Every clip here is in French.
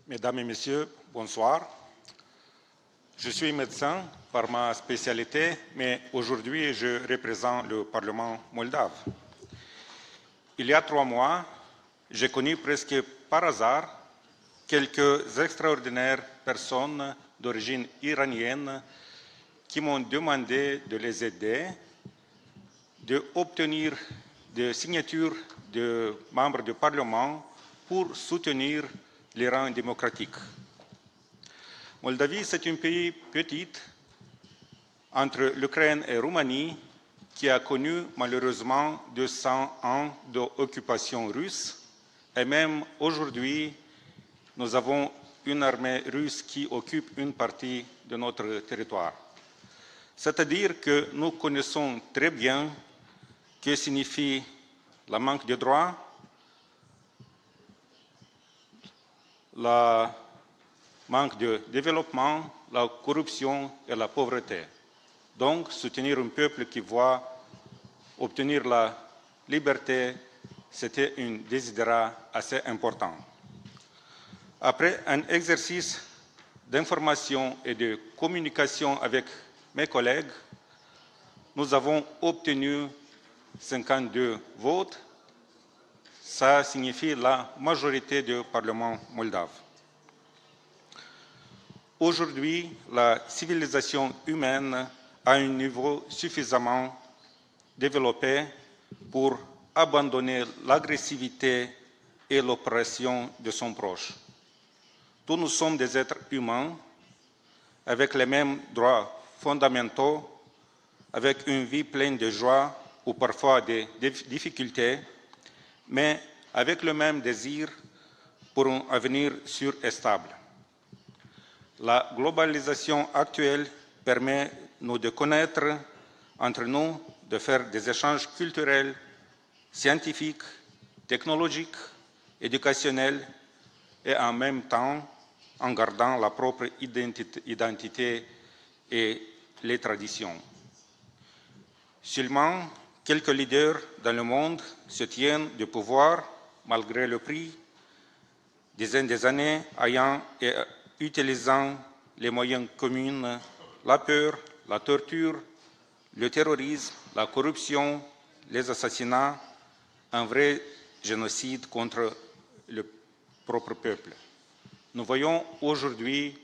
Mesdames et Messieurs, bonsoir. Je suis médecin par ma spécialité, mais aujourd'hui je représente le Parlement moldave. Il y a 3 mois, j'ai connu presque par hasard quelques extraordinaires personnes d'origine iranienne qui m'ont demandé de les aider, d'obtenir des signatures de membres du Parlement pour soutenir l'Iran démocratique. Moldavie, c'est un pays petit entre l'Ukraine et la Roumanie qui a connu malheureusement 200 ans d'occupation russe et même aujourd'hui, nous avons une armée russe qui occupe une partie de notre territoire. C'est-à-dire que nous connaissons très bien ce que signifie le manque de droits, le manque de développement, la corruption et la pauvreté. Donc, soutenir un peuple qui voit obtenir la liberté, c'était un désiderat assez important. Après un exercice d'information et de communication avec mes collègues, nous avons obtenu 52 votes. Ça signifie la majorité du Parlement moldave. Aujourd'hui, la civilisation humaine a un niveau suffisamment développé pour abandonner l'agressivité et l'oppression de son proche. Tous nous sommes des êtres humains avec les mêmes droits fondamentaux, avec une vie pleine de joie ou parfois des difficultés, mais avec le même désir pour un avenir sûr et stable. La globalisation actuelle permet nous de connaître entre nous, de faire des échanges culturels, scientifiques, technologiques, éducationnels et en même temps en gardant la propre identité et les traditions. Seulement, quelques leaders dans le monde se tiennent du pouvoir malgré le prix, dizaines d'années ayant et utilisant les moyens communs, la peur, la torture, le terrorisme, la corruption, les assassinats, un vrai génocide contre le propre peuple. Nous voyons aujourd'hui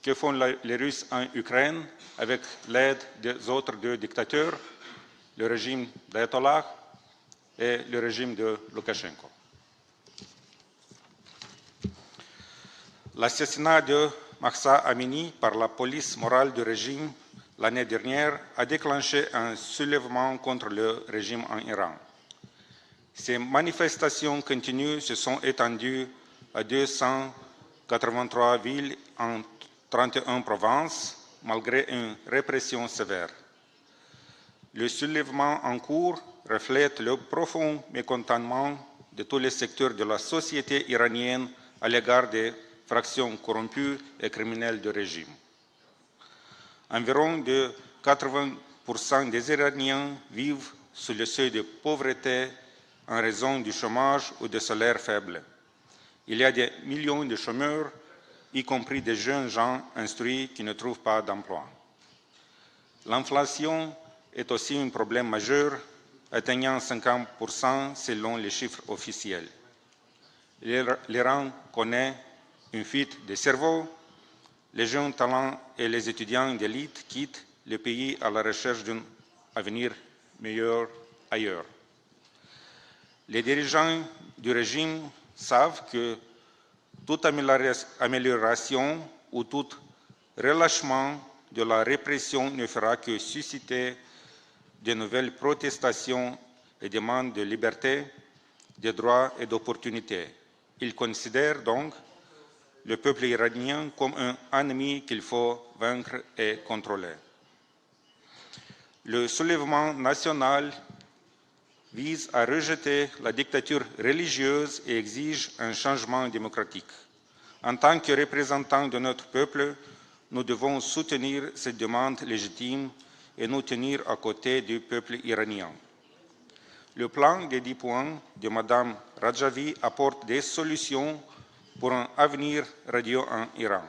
que font les Russes en Ukraine avec l'aide des autres 2 dictateurs, le régime d'Ayatollah et le régime de Loukachenko. L'assassinat de Mahsa Amini par la police morale du régime l'année dernière a déclenché un soulèvement contre le régime en Iran. Ces manifestations continues se sont étendues à 283 villes en 31 provinces, malgré une répression sévère. Le soulèvement en cours reflète le profond mécontentement de tous les secteurs de la société iranienne à l'égard des fractions corrompues et criminelles du régime. Environ de 80% des Iraniens vivent sous le seuil de pauvreté en raison du chômage ou de salaires faibles. Il y a des millions de chômeurs, y compris des jeunes gens instruits qui ne trouvent pas d'emploi. L'inflation est aussi un problème majeur, atteignant 50% selon les chiffres officiels. L'Iran connaît une fuite des cerveaux. Les jeunes talents et les étudiants d'élite quittent le pays à la recherche d'un avenir meilleur ailleurs. Les dirigeants du régime savent que toute amélioration ou tout relâchement de la répression ne fera que susciter de nouvelles protestations et demandes de liberté, de droits et d'opportunités. Ils considèrent donc le peuple iranien comme un ennemi qu'il faut vaincre et contrôler. Le soulèvement national vise à rejeter la dictature religieuse et exige un changement démocratique. En tant que représentants de notre peuple, nous devons soutenir cette demande légitime et nous tenir à côté du peuple iranien. Le plan des 10 points de Mme Rajavi apporte des solutions pour un avenir radieux en Iran.